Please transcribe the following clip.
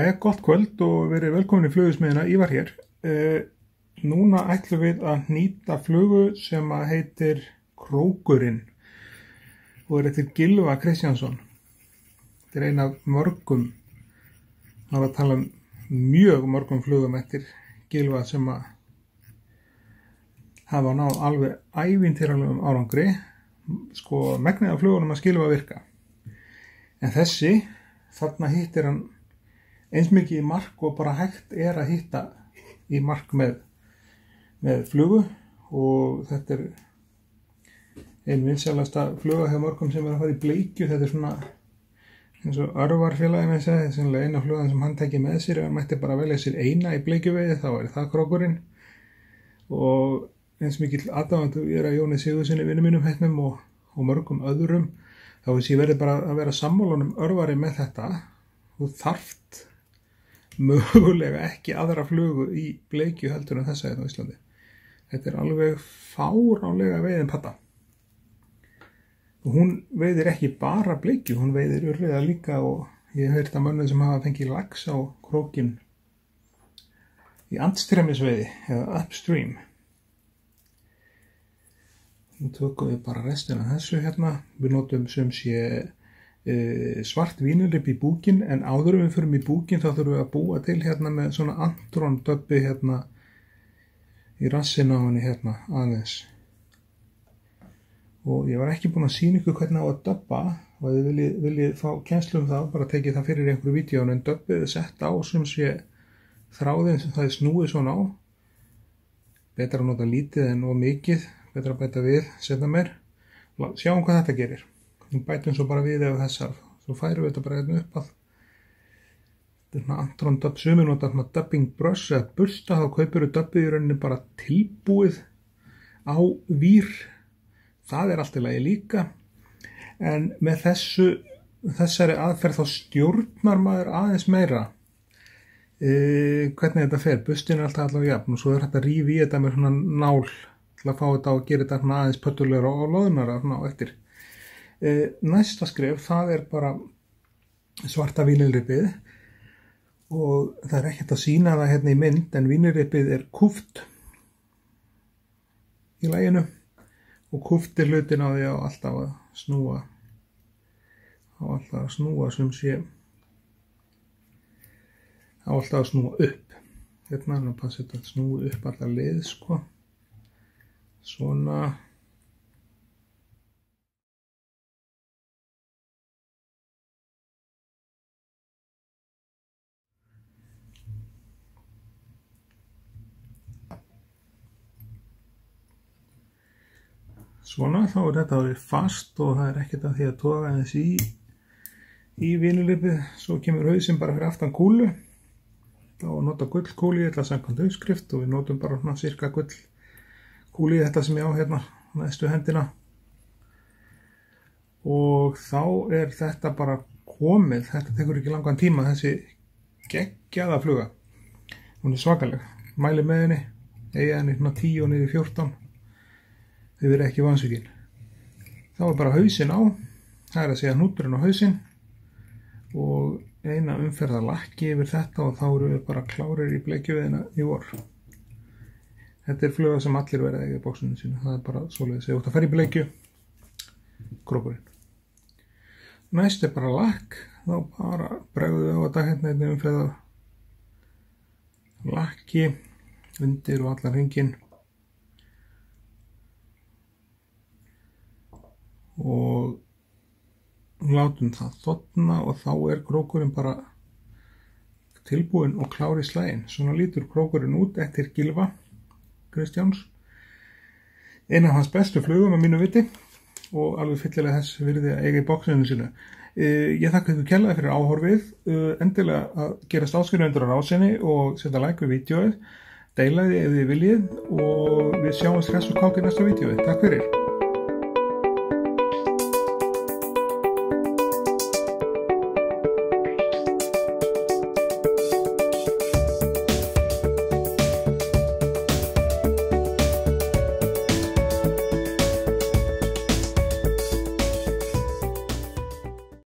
Jæja, gott kvöld og verið velkomin í Flugusmiðjuna, Ívar hér. Núna ætlum við að hnýta flugu sem heitir Krókurinn og eftir Gylfa Kristjánsson. Þetta ein af mörgum, það var að tala mjög mörgum flugum eftir Gylfa sem hafa náð alveg ævintýralegum árangri. Sko, megnið af flugunum að Gylfa virka. En þessi, þarna hittir hann eins mikið í mark og bara hægt að hitta í mark með flugu og þetta ein vinsælasta fluga hjá mörgum sem að fara í bleikju. Þetta svona eins og Örvarfélagið með segja, þetta er eina flugan sem hann tekið með sér. Ef hann mætti bara velja sér eina í bleikjuveiði þá væri það Krókurinn. Og eins mikill aðdáandi að Jóni Sigurðssyni vinum mínum heitnum og mörgum öðrum, þá veist ég verði bara að vera sammálunum Örvari með þetta. Þú þarft mögulega ekki aðra flugu í bleikju heldur en þessa hérna á Íslandi. Þetta alveg fáránlega veiðin patta. Og hún veiðir ekki bara bleikju, hún veiðir urriða líka og ég hef heyrt að mönnum sem hafa fengið lax á krókinn í andstreymisveiði eða upstream. Nú tökum við bara restina af þessu hérna. Við notum sem sé svart vínilripp í búkinn, en áður við förum í búkinn þá þurfum við að búa til hérna með svona Antron-döbbi hérna í rassinn á henni hérna aðeins. Og ég var ekki búinn að sýna ykkur hvernig á að döbba og ef þið viljið fá kennslu það, bara tekið það fyrir einhverju vídeónu, en döbbið sett á sem sé þráðin sem það snúið svona á. Betra að nota lítið en of mikið, betra að bæta við, setja meir. Sjáum hvað þetta gerir. Nú bætum svo bara við ef þessar, svo færum við þetta bara hérna upp að. Þetta svona Antron-döbb, sumir nota svona dubbing brush eða bursta, þá kaupir við döbbið í rauninni bara tilbúið á vír. Það allt í lagi líka, en með þessari aðferð þá stjórnar maður aðeins meira hvernig þetta fer. Bustin alltaf allavega jafn og svo hægt að rífa í þetta með svona nál til að fá þetta og gera þetta aðeins pöttulegra og loðnara á eftir. Næsta skref, það bara svarta vínilrippið og það ekkert að sýna það hérna í mynd, en vínilrippið kúpt í laginu og kúpt hlutin á því á alltaf að snúa sem sé á alltaf að snúa upp. Hérna er að passa þetta að snúa upp alltaf leið, sko. Svona. Svona, þá þetta orðið fast og það ekkert að því að toga aðeins í vínilrippið. Svo kemur hausinn bara fyrir aftan kúlu. Þá nota gullkúli, ég ætla að samkvæmt uppskrift og við notum bara svona cirka gullkúli í þetta sem ég á hérna næstu hendina. Og þá þetta bara komið, þetta tekur ekki langan tíma, þessi geggjaða fluga. Hún svakaleg, mæli með henni, eiga henni svona 10 og niður í 14. Þau verið ekki vansvikinn. Þá bara hausinn á, það að segja hnúturinn á hausinn og eina umferða lakki yfir þetta og þá erum við bara klárir í bleikjuveiðina í vor. Þetta fluga sem allir verið að eiga í bóksunum sínu, það bara svoleiðis. Ef þú ert að fara í bleikju, Krókurinn. Næst bara lakk, þá bara bregðum við á þetta hérna umferða lakki undir og allan hringinn. Og látum það þotna og þá Krókurinn bara tilbúinn og klár í slaginn. Svona lítur Krókurinn út eftir Gylfa Kristjáns. Ein af hans bestu flugum að mínu viti og alveg fyllilega þess virði að eiga í bóksinu sínu. Ég þakka ykkur kærlega fyrir áhorfið. Endilega að gerast áskrifundur á rásinni og setja like við vídeóið. Deila því ef þið viljið og við sjáumst hress og kák í næsta vídeói. Takk fyrir.